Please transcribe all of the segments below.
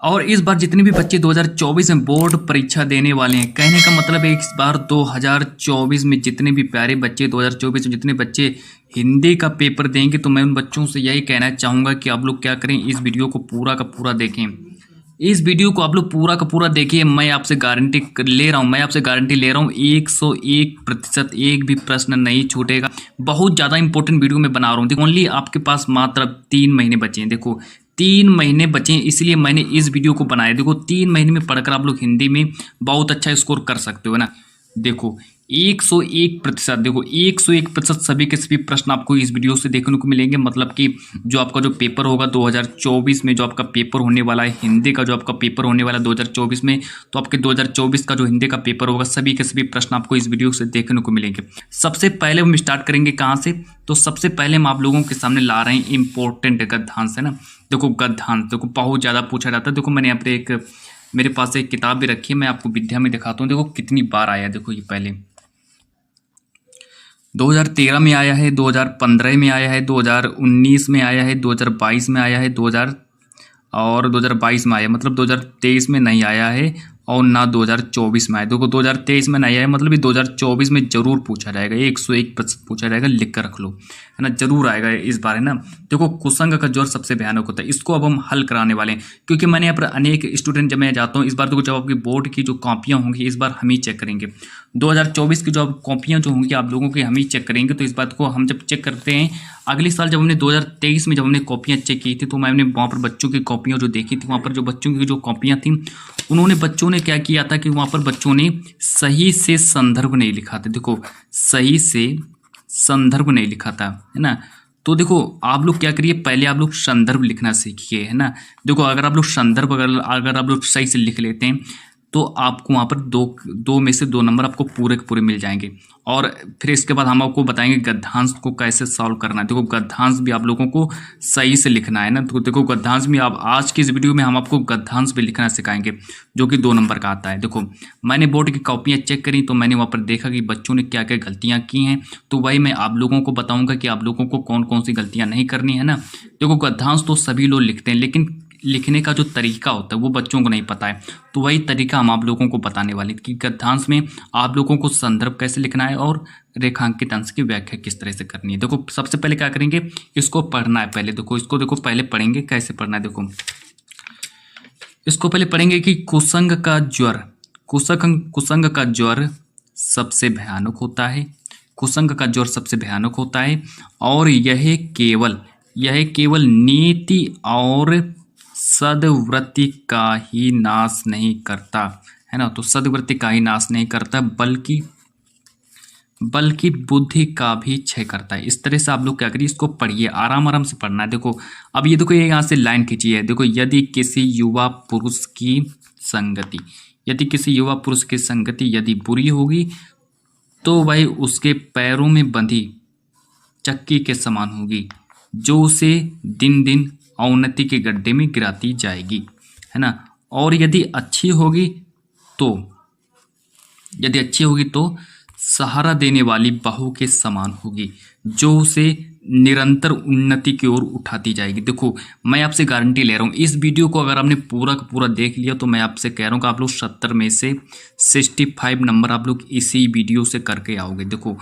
और इस बार जितने भी बच्चे 2024 में बोर्ड परीक्षा देने वाले हैं, कहने का मतलब है इस बार 2024 में जितने भी प्यारे बच्चे 2024 में जितने बच्चे हिंदी का पेपर देंगे, तो मैं उन बच्चों से यही कहना चाहूँगा कि आप लोग क्या करें, इस वीडियो को पूरा का पूरा देखें। इस वीडियो को आप लोग पूरा का पूरा देखिए। मैं आपसे गारंटी ले रहा हूँ 101% एक भी प्रश्न नहीं छूटेगा। बहुत ज़्यादा इंपॉर्टेंट वीडियो मैं बना रहा हूँ। देखो ओनली आपके पास मात्र 3 महीने बचे हैं। देखो 3 महीने बचे हैं, इसलिए मैंने इस वीडियो को बनाया। देखो 3 महीने में पढ़कर आप लोग हिंदी में बहुत अच्छा स्कोर कर सकते हो ना। देखो 101%, देखो 101% सभी के सभी प्रश्न आपको इस वीडियो से देखने को मिलेंगे। मतलब कि जो आपका जो पेपर होगा 2024 में, जो आपका पेपर होने वाला है हिंदी का, जो आपका पेपर होने वाला है 2024 में, तो आपके 2024 का जो हिंदी का पेपर होगा सभी के सभी प्रश्न आपको इस वीडियो से देखने को मिलेंगे। सबसे पहले हम स्टार्ट करेंगे कहाँ से, तो सबसे पहले हम आप लोगों के सामने ला रहे हैं इंपॉर्टेंट गद्यांश, है ना। देखो गद्यांश देखो बहुत ज़्यादा पूछा जाता है। देखो मैंने यहाँ पे मेरे पास एक किताब भी रखी है, मैं आपको विद्या में दिखाता हूँ। देखो कितनी बार आया, देखो ये पहले 2013 में आया है, 2015 में आया है, 2019 में आया है, 2022 में आया है, 2022 में आया, मतलब 2023 में नहीं आया है और ना 2024 में आया। देखो 2023 में नहीं आया, मतलब ये 2024 में जरूर पूछा जाएगा, 101% पूछा जाएगा, लिख कर रख लो, है ना, जरूर आएगा इस बार, है ना। देखो कुसंग का ज्वर सबसे भयानक होता है, इसको अब हम हल कराने वाले हैं, क्योंकि मैंने यहाँ पर अनेक स्टूडेंट जब मैं जाता हूँ, इस बार देखो जब आपकी बोर्ड की जो कॉपियाँ होंगी इस बार हम ही चेक करेंगे। 2024 की जो कॉपियाँ जो होंगी आप लोगों की हम ही चेक करेंगे। तो इस बात को हम जब चेक करते हैं, अगले साल जब हमने 2023 में जब हमने कॉपियाँ चेक की थी, तो मैंने वहाँ पर बच्चों की कॉपियाँ जो देखी थी, वहाँ पर जो बच्चों की जो कॉपियाँ थी, उन्होंने बच्चों ने क्या किया था कि वहाँ पर बच्चों ने सही से संदर्भ नहीं लिखा था। देखो सही से संदर्भ नहीं लिखा था, है ना। तो देखो आप लोग क्या करिए, पहले आप लोग संदर्भ लिखना सीखिए, है ना। देखो अगर आप लोग संदर्भ अगर आप लोग सही से लिख लेते हैं, तो आपको वहाँ पर दो में से 2 नंबर आपको पूरे के पूरे मिल जाएंगे। और फिर इसके बाद हम आपको बताएंगे गद्यांश को कैसे सॉल्व करना है। देखो गद्यांश भी आप लोगों को सही से लिखना है ना। तो देखो गद्यांश में आप आज की इस वीडियो में हम आपको गद्यांश भी लिखना सिखाएंगे, जो कि 2 नंबर का आता है। देखो मैंने बोर्ड की कॉपियाँ चेक करी, तो मैंने वहाँ पर देखा कि बच्चों ने क्या क्या गलतियाँ की हैं, तो वही मैं आप लोगों को बताऊँगा कि आप लोगों को कौन कौन सी गलतियाँ नहीं करनी है ना। देखो गद्यांश तो सभी लोग लिखते हैं, लेकिन लिखने का जो तरीका होता है वो बच्चों को नहीं पता है, तो वही तरीका हम आप लोगों को बताने वाले कि गद्यांश में आप लोगों को संदर्भ कैसे लिखना है और रेखांकित अंश की व्याख्या किस तरह से करनी है। देखो सबसे पहले क्या करेंगे, इसको पढ़ना है पहले। देखो इसको देखो पहले पढ़ेंगे कैसे पढ़ना है। देखो इसको पहले पढ़ेंगे कि कुसंग का ज्वर सबसे भयानक होता है। कुसंग का ज्वर सबसे भयानक होता है और यह केवल नीति और सद्वृत्ति का ही नाश नहीं करता, है ना। तो सद्वृत्ति का ही नाश नहीं करता, बल्कि बुद्धि का भी क्षय करता है। इस तरह से आप लोग क्या करिए, इसको पढ़िए, आराम आराम से पढ़ना है। देखो अब ये देखो, ये यहाँ से लाइन खींची है। देखो यदि किसी युवा पुरुष की संगति यदि बुरी होगी, तो वह उसके पैरों में बंधी चक्की के समान होगी, जो उसे दिन दिन अवनति के गड्ढे में गिराती जाएगी, है ना। और यदि अच्छी होगी तो सहारा देने वाली बहू के समान होगी, जो उसे निरंतर उन्नति की ओर उठाती जाएगी। देखो मैं आपसे गारंटी ले रहा हूँ, इस वीडियो को अगर आपने पूरा का पूरा देख लिया, तो मैं आपसे कह रहा हूँ कि आप लोग 70 में से 65 नंबर आप लोग इसी वीडियो से करके आओगे। देखो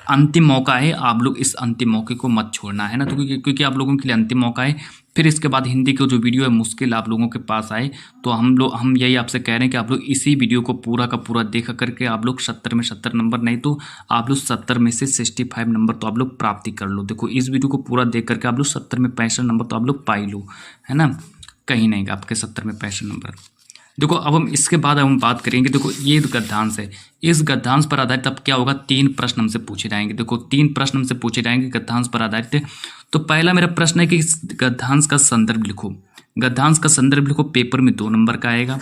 अंतिम मौका है, आप लोग इस अंतिम मौके को मत छोड़ना, है ना। तो क्योंकि आप लोगों के लिए अंतिम मौका है। फिर इसके बाद हिंदी का जो वीडियो है मुश्किल आप लोगों के पास आए, तो हम यही आपसे कह रहे हैं कि आप लोग इसी वीडियो को पूरा का पूरा देखा करके आप लोग 70 में 70 नंबर, नहीं तो आप लोग 70 में से 65 नंबर तो आप लोग प्राप्ति कर लो। देखो इस वीडियो को पूरा देख करके आप लोग 70 में 65 नंबर तो आप लोग पा लो, है ना। कहीं नहीं आपके 70 में 65 नंबर। देखो अब हम इसके बाद हम बात करेंगे। देखो ये गद्यांश है, इस गद्यांश पर आधारित अब क्या होगा, 3 प्रश्न हमसे पूछे जाएंगे। देखो 3 प्रश्न हमसे पूछे जाएंगे गद्यांश पर आधारित। तो पहला मेरा प्रश्न है कि इस गद्यांश का संदर्भ लिखो। गद्यांश का संदर्भ लिखो, पेपर में 2 नंबर का आएगा।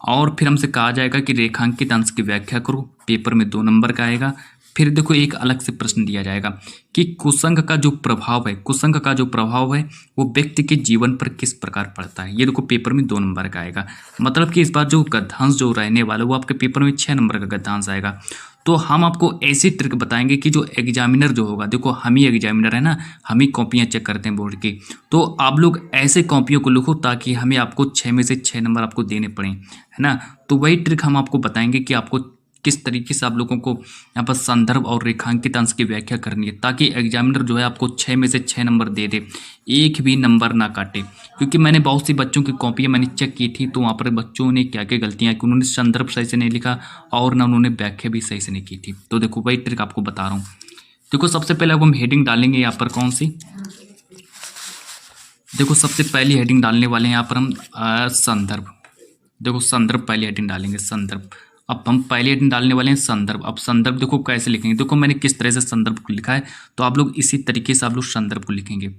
और फिर हमसे कहा जाएगा कि रेखांकित अंश की व्याख्या करो, पेपर में 2 नंबर का आएगा। फिर देखो एक अलग से प्रश्न दिया जाएगा कि कुसंग का जो प्रभाव है, कुसंग का जो प्रभाव है वो व्यक्ति के जीवन पर किस प्रकार पड़ता है। ये देखो पेपर में 2 नंबर का आएगा, मतलब कि इस बार जो गद्यांश जो रहने वाला वो आपके पेपर में 6 नंबर का गद्यांश आएगा। तो हम आपको ऐसी ट्रिक बताएंगे कि जो एग्जामिनर जो होगा, देखो हम ही एग्जामिनर है ना, हम ही कॉपियाँ चेक करते हैं बोर्ड की, तो आप लोग ऐसे कॉपियों को लिखो ताकि हमें आपको 6 में से 6 नंबर आपको देने पड़े, है ना। तो वही ट्रिक हम आपको बताएंगे कि आपको किस तरीके से आप लोगों को यहाँ पर संदर्भ और रेखांकित अंश की व्याख्या करनी है, ताकि एग्जामिनर जो है आपको 6 में से 6 नंबर दे दे, एक भी नंबर ना काटे। क्योंकि मैंने बहुत सी बच्चों की कॉपियाँ मैंने चेक की थी, तो वहाँ पर बच्चों ने क्या क्या गलतियाँ की, उन्होंने संदर्भ सही से नहीं लिखा और ना उन्होंने व्याख्या भी सही से नहीं की थी। तो देखो वही ट्रिक आपको बता रहा हूँ। देखो सबसे पहले अब हम हेडिंग डालेंगे यहाँ पर कौन सी, देखो सबसे पहली हेडिंग डालने वाले हैं यहाँ पर हम संदर्भ। देखो संदर्भ पहली हेडिंग डालेंगे, संदर्भ। अब हम पहली हेडिंग डालने वाले हैं संदर्भ। अब संदर्भ देखो कैसे लिखेंगे, देखो मैंने किस तरह से संदर्भ को लिखा है, तो आप लोग इसी तरीके से आप लोग संदर्भ को लिखेंगे।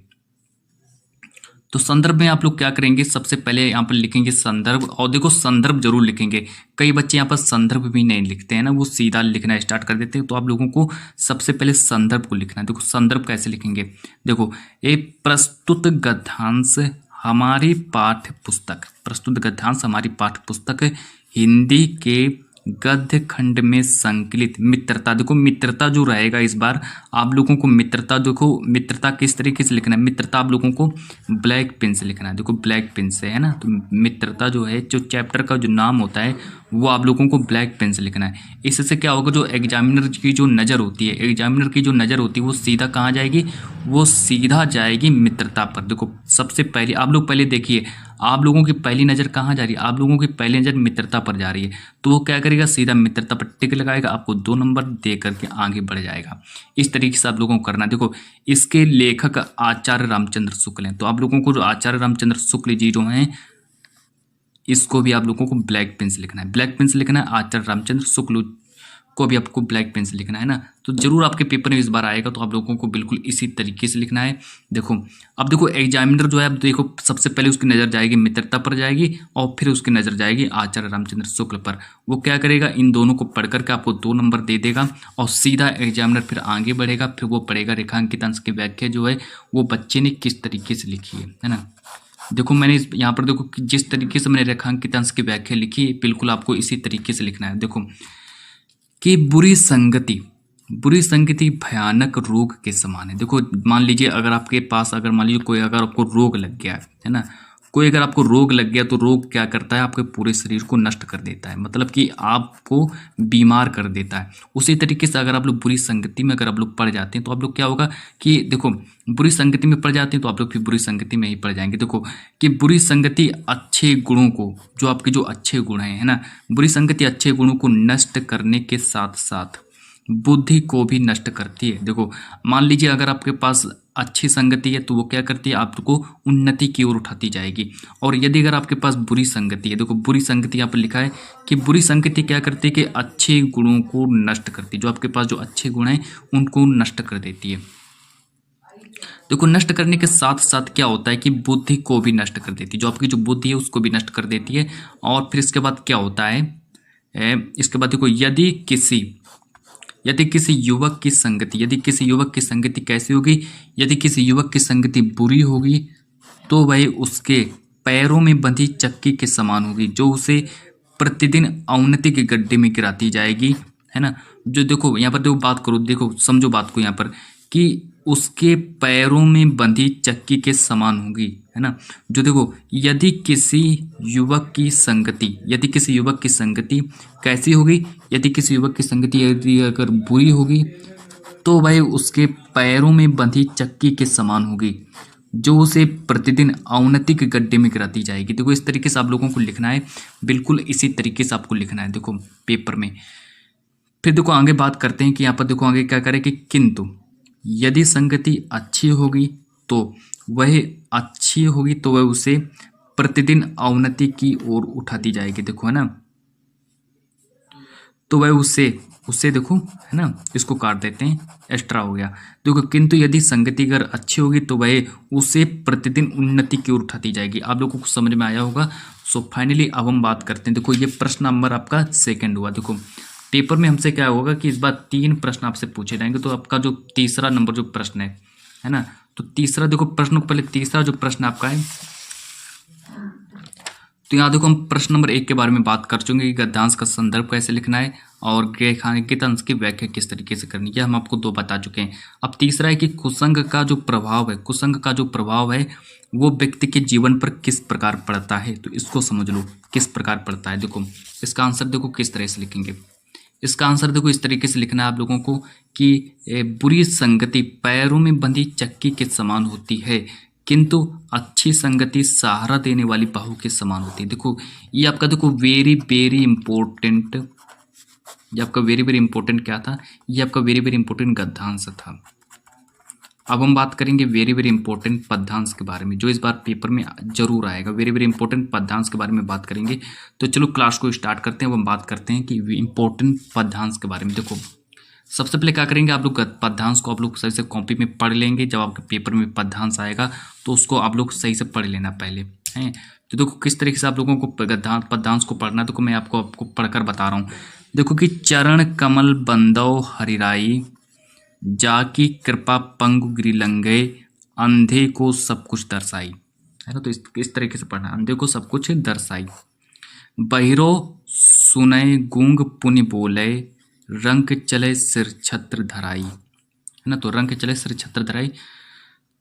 तो संदर्भ में आप लोग क्या करेंगे, सबसे पहले यहाँ पर लिखेंगे संदर्भ, और देखो संदर्भ जरूर लिखेंगे। कई बच्चे यहाँ पर संदर्भ भी नहीं लिखते हैं ना, वो सीधा लिखना स्टार्ट कर देते हैं, तो आप लोगों को सबसे पहले संदर्भ को लिखना है। देखो संदर्भ कैसे लिखेंगे, देखो ये प्रस्तुत गद्यांश हमारी पाठ्य पुस्तक, प्रस्तुत गद्यांश हमारी पाठ्य पुस्तक हिंदी के गद्य खंड में संकलित मित्रता। देखो मित्रता जो रहेगा इस बार आप लोगों को मित्रता, देखो मित्रता किस तरीके से लिखना है, मित्रता आप लोगों को ब्लैक पेन से लिखना है। देखो ब्लैक पेन से, है ना, तो मित्रता जो है, जो चैप्टर का जो नाम होता है वो आप लोगों को ब्लैक पेन से लिखना है। इससे क्या होगा, जो एग्जामिनर की जो नज़र होती है, एग्जामिनर की जो नज़र होती है वो सीधा कहाँ जाएगी, वो सीधा जाएगी मित्रता पर। देखो सबसे पहले आप लोग पहले देखिए, आप लोगों की पहली नज़र कहाँ जा रही है, आप लोगों की पहली नज़र मित्रता पर जा रही है, तो वो क्या करेगा, सीधा मित्रता पर टिक लगाएगा, आपको 2 नंबर दे करके आगे बढ़ जाएगा। इस तरीके से आप लोगों को करना। देखो इसके लेखक आचार्य रामचंद्र शुक्ल हैं, तो आप लोगों को जो आचार्य रामचंद्र शुक्ल जी जो हैं, इसको भी आप लोगों को ब्लैक पेन से लिखना है, ब्लैक पेन से लिखना है। आचार्य रामचंद्र शुक्ल को भी आपको ब्लैक पेन से लिखना है ना, तो जरूर आपके पेपर में इस बार आएगा, तो आप लोगों को बिल्कुल इसी तरीके से लिखना है। देखो अब देखो एग्जामिनर जो है, अब देखो सबसे पहले उसकी नज़र जाएगी मित्रता पर जाएगी, और फिर उसकी नज़र जाएगी आचार्य रामचंद्र शुक्ल पर। वो क्या करेगा, इन दोनों को पढ़ करके आपको 2 नंबर दे देगा, और सीधा एग्जामिनर फिर आगे बढ़ेगा, फिर वो पढ़ेगा रेखांकित अंश की व्याख्या जो है वो बच्चे ने किस तरीके से लिखी है ना। देखो मैंने यहाँ पर देखो जिस तरीके से मैंने रेखांकित अंश की व्याख्या लिखी, बिल्कुल आपको इसी तरीके से लिखना है। देखो कि बुरी संगति भयानक रोग के समान है। देखो मान लीजिए अगर आपके पास, अगर मान लीजिए कोई अगर आपको रोग लग गया है ना, कोई अगर आपको रोग लग गया, तो रोग क्या करता है, आपके पूरे शरीर को नष्ट कर देता है, मतलब कि आपको बीमार कर देता है। उसी तरीके से अगर आप लोग बुरी संगति में अगर आप लोग पड़ जाते हैं, तो आप लोग क्या होगा कि देखो बुरी संगति में पड़ जाते हैं, तो आप लोग फिर बुरी संगति में ही पड़ जाएंगे। देखो कि बुरी संगति अच्छे गुणों को, जो आपके जो अच्छे गुण हैं, है ना, बुरी संगति अच्छे गुणों को नष्ट करने के साथ साथ बुद्धि को भी नष्ट करती है। देखो मान लीजिए अगर आपके पास अच्छी संगति है, तो वो क्या करती है, आपको उन्नति की ओर उठाती जाएगी। और यदि अगर आपके पास बुरी संगति है, देखो बुरी संगति यहाँ पर लिखा है कि बुरी संगति क्या करती है कि अच्छे गुणों को नष्ट करती है, जो आपके पास जो अच्छे गुण हैं उनको नष्ट कर देती है। देखो नष्ट करने के साथ साथ क्या होता है कि बुद्धि को भी नष्ट कर देती है, जो आपकी जो बुद्धि है उसको भी नष्ट कर देती है। और फिर इसके बाद क्या होता है, इसके बाद देखो यदि किसी युवक की संगति कैसी होगी, यदि किसी युवक की संगति बुरी होगी, तो वह उसके पैरों में बंधी चक्की के समान होगी, जो उसे प्रतिदिन अवनति के गड्ढे में गिराती जाएगी, है ना। जो देखो यहाँ पर देखो बात करो, देखो समझो बात को यहाँ पर, कि उसके पैरों में बंधी चक्की के समान होगी, है ना। जो देखो यदि किसी युवक की संगति कैसी होगी, यदि किसी युवक की संगति यदि अगर बुरी होगी, तो वह उसके पैरों में बंधी चक्की के समान होगी, जो उसे प्रतिदिन अवनति के गड्ढे में गिराती जाएगी। देखो इस तरीके से आप लोगों को लिखना है, बिल्कुल इसी तरीके से आपको लिखना है देखो पेपर में। फिर देखो आगे बात करते हैं कि यहाँ पर देखो आगे क्या करें कि किंतु यदि संगति अच्छी होगी तो वह उसे प्रतिदिन अवनति की ओर उठाती जाएगी। देखो है ना, तो वह उससे देखो है ना, इसको काट देते हैं, एक्स्ट्रा हो गया। देखो किंतु यदि संगति अगर अच्छी होगी तो वह उसे प्रतिदिन उन्नति की ओर उठाती जाएगी। आप लोगों को समझ में आया होगा। सो फाइनली अब हम बात करते हैं, देखो ये प्रश्न नंबर आपका 2 हुआ। देखो पेपर में हमसे क्या होगा कि इस बार 3 प्रश्न आपसे पूछे जाएंगे। तो आपका जो तीसरा नंबर जो प्रश्न है ना, तो तीसरा देखो प्रश्न को पहले तीसरा जो प्रश्न आपका है, तो यहाँ देखो हम प्रश्न नंबर 1 के बारे में बात कर चुके हैं कि गद्यांश का संदर्भ कैसे लिखना है और रेखांकित अंश की व्याख्या किस तरीके से करनी है, हम आपको 2 बता चुके हैं। अब तीसरा है कि कुसंग का जो प्रभाव है, कुसंग का जो प्रभाव है वो व्यक्ति के जीवन पर किस प्रकार पड़ता है, तो इसको समझ लो किस प्रकार पड़ता है। देखो इसका आंसर देखो किस तरह से लिखेंगे। इसका आंसर देखो इस तरीके से लिखना है आप लोगों को कि बुरी संगति पैरों में बंधी चक्की के समान होती है, किंतु अच्छी संगति सहारा देने वाली बाहु के समान होती है। देखो ये आपका देखो वेरी वेरी इंपॉर्टेंट, ये आपका वेरी वेरी इंपॉर्टेंट क्या था, ये आपका वेरी वेरी इंपॉर्टेंट गद्यांश था। अब हम बात करेंगे वेरी वेरी इंपॉर्टेंट पद्यांश के बारे में, जो इस बार पेपर में जरूर आएगा। वेरी वेरी इंपॉर्टेंट पद्यांश के बारे में बात करेंगे। तो चलो क्लास को स्टार्ट करते हैं। अब हम बात करते हैं कि इंपॉर्टेंट पद्यांश के बारे में। देखो सबसे पहले क्या करेंगे, आप लोग पद्यांश को आप लोग सही से कॉपी में पढ़ लेंगे। जब आपके पेपर में पद्यांश आएगा तो उसको आप लोग सही से पढ़ लेना पहले हैं। तो देखो किस तरीके से आप लोगों को पद्यांश को पढ़ना है, तो मैं आपको पढ़कर बता रहा हूँ। देखो कि चरण कमल बंदो हरिराई, जाकी कृपा पंगु गिरी लंघे, अंधे को सब कुछ दर्शाई, है ना। तो इस तरीके से पढ़ना, अंधे को सब कुछ दर्शाई। बहिरो सुनय गूंग पुनि बोले, रंग चले सिर छत्र धराई, है ना। तो रंग चले सिर छत्र धराई,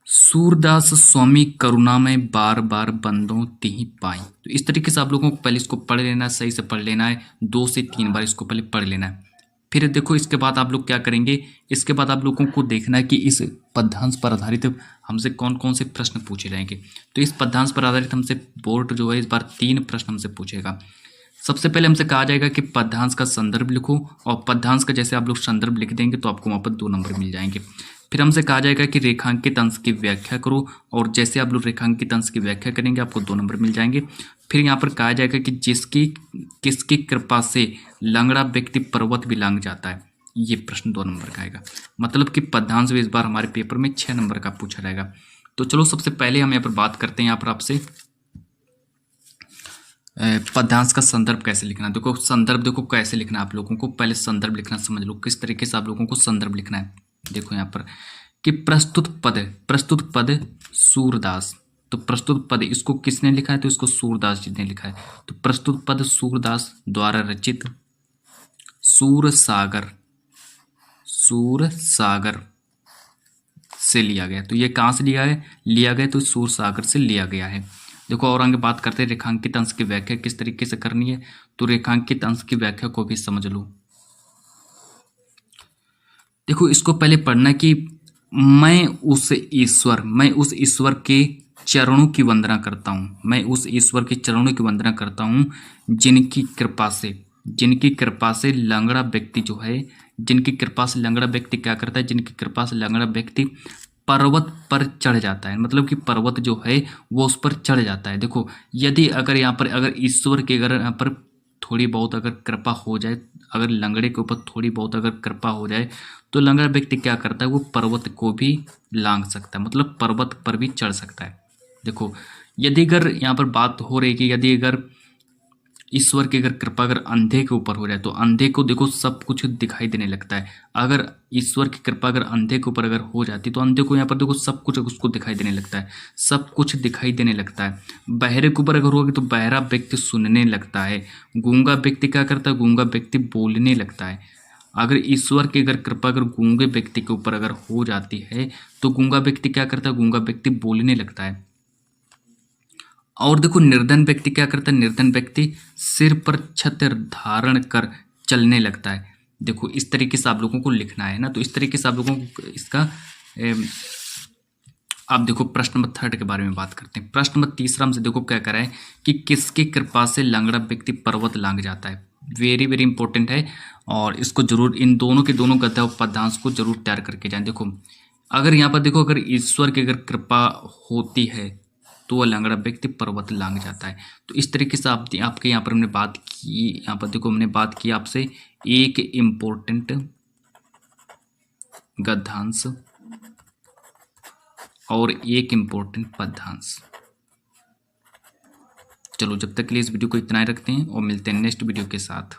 सूरदास स्वामी करुणा में बार बार बंदों तिहि पाई। तो इस तरीके से आप लोगों को पहले इसको पढ़ लेना है, सही से पढ़ लेना है। 2 से 3 बार इसको पहले पढ़ लेना है। फिर देखो इसके बाद आप लोग क्या करेंगे, इसके बाद आप लोगों को देखना है कि इस पद्यांश पर आधारित हमसे कौन कौन से प्रश्न पूछे जाएंगे। तो इस पद्यांश पर आधारित हमसे बोर्ड जो है इस बार 3 प्रश्न हमसे पूछेगा। सबसे पहले हमसे कहा जाएगा कि पद्यांश का संदर्भ लिखो, और पद्यांश का जैसे आप लोग संदर्भ लिख देंगे तो आपको वहाँ पर 2 नंबर मिल जाएंगे। फिर हमसे कहा जाएगा कि रेखांकित अंश की व्याख्या करो, और जैसे आप लोग रेखांकित अंश की व्याख्या करेंगे आपको 2 नंबर मिल जाएंगे। फिर यहाँ पर कहा जाएगा कि किसकी कृपा से लंगड़ा व्यक्ति पर्वत भी लांघ जाता है, ये प्रश्न 2 नंबर का आएगा। मतलब कि पद्यांश भी इस बार हमारे पेपर में 6 नंबर का पूछा जाएगा। तो चलो सबसे पहले हम यहाँ पर बात करते हैं यहाँ पर आपसे पद्यांश का संदर्भ कैसे लिखना। देखो संदर्भ देखो कैसे लिखना, आप लोगों को पहले संदर्भ लिखना समझ लो किस तरीके से आप लोगों को संदर्भ लिखना है। देखो यहाँ पर कि प्रस्तुत पद सूरदास, तो प्रस्तुत पद इसको किसने लिखा है, तो इसको सूरदास जी ने लिखा है। तो प्रस्तुत पद सूरदास द्वारा रचित सूर सागर से लिया गया। तो ये कहाँ से लिया गया तो सूर सागर से लिया गया है। देखो और आगे बात करते हैं रेखांकित अंश की व्याख्या किस तरीके से करनी है। तो रेखांकित अंश की व्याख्या को भी समझ लो। देखो इसको पहले पढ़ना कि मैं उस ईश्वर के चरणों की वंदना करता हूँ, मैं उस ईश्वर के चरणों की वंदना करता हूँ जिनकी कृपा से लंगड़ा व्यक्ति जो है, जिनकी कृपा से लंगड़ा व्यक्ति क्या करता है, जिनकी कृपा से लंगड़ा व्यक्ति पर्वत पर चढ़ जाता है। मतलब कि पर्वत जो है वो उस पर चढ़ जाता है। देखो यदि अगर यहाँ पर अगर ईश्वर के अगर यहाँ पर थोड़ी बहुत अगर कृपा हो जाए, अगर लंगड़े के ऊपर थोड़ी बहुत अगर कृपा हो जाए तो लंगड़ा व्यक्ति क्या करता है, वो पर्वत को भी लांघ सकता है, मतलब पर्वत पर भी चढ़ सकता है। देखो यदि अगर यहाँ पर बात हो रही है कि यदि अगर ईश्वर की अगर कृपा अगर अंधे के ऊपर हो जाए तो अंधे को देखो सब कुछ दिखाई देने लगता है। अगर ईश्वर की कृपा अगर अंधे के ऊपर अगर हो जाती तो अंधे को यहाँ पर देखो सब कुछ उसको दिखाई देने लगता है, सब कुछ दिखाई देने लगता है। बहरे के ऊपर अगर होगी तो बहरा व्यक्ति सुनने लगता है। गूंगा व्यक्ति क्या करता है, गूंगा व्यक्ति बोलने लगता है। अगर ईश्वर की अगर कृपा अगर गूंगे व्यक्ति के ऊपर अगर हो जाती है तो गूंगा व्यक्ति क्या करता है, गूंगा व्यक्ति बोलने लगता है। और देखो निर्धन व्यक्ति क्या करता है, निर्धन व्यक्ति सिर पर छत्र धारण कर चलने लगता है। देखो इस तरीके से आप लोगों को लिखना है ना। तो इस तरीके से आप लोगों को इसका आप देखो प्रश्न नंबर 3 के बारे में बात करते हैं। प्रश्न नंबर 3 हमसे देखो क्या करा है कि किसकी कृपा से लंगड़ा व्यक्ति पर्वत लांघ जाता है। वेरी वेरी इंपॉर्टेंट है और इसको जरूर इन दोनों के दोनों गद्य और पद्यांश को जरूर तैयार करके जाएं। देखो अगर यहाँ पर देखो अगर ईश्वर की अगर कृपा होती है तो वह लंगड़ा व्यक्ति पर्वत लांघ जाता है। तो इस तरीके से आपके यहाँ पर हमने बात की, यहाँ पर देखो हमने बात की आपसे एक इम्पोर्टेंट गद्यांश और एक इम्पोर्टेंट पद्यांश। चलो जब तक के लिए इस वीडियो को इतना ही रखते हैं और मिलते हैं नेक्स्ट वीडियो के साथ।